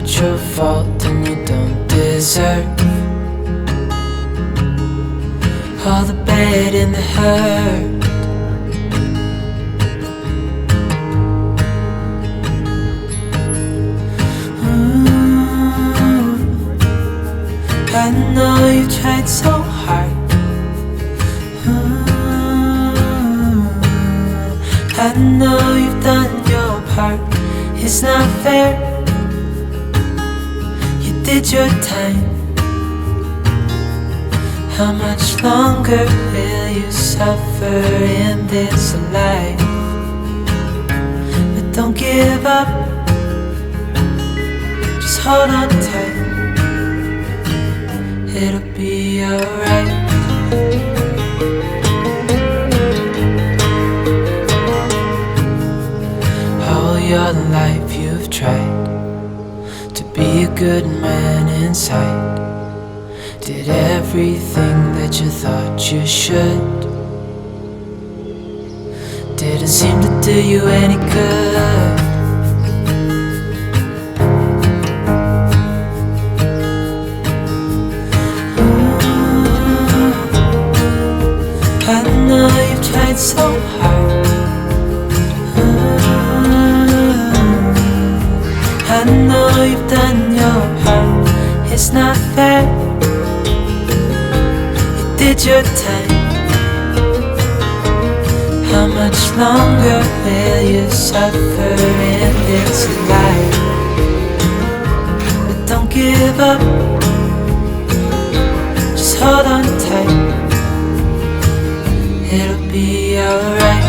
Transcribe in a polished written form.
not your fault and you don't deserve all the bad and the hurt. I know you tried so hard. I know you've done your part. It's not fair. You did your time. How much longer will you suffer in this life? But don't give up. Just hold on tight. It'll be alright. All your life you've tried to be a good man inside. Did everything that you thought you should. Didn't seem to do you any good. I know you've tried so hard. I know you've done your part. It's not fair. You did your time. How much longer will you suffer in this life? But don't give up. Just hold on tight. It'll be alright.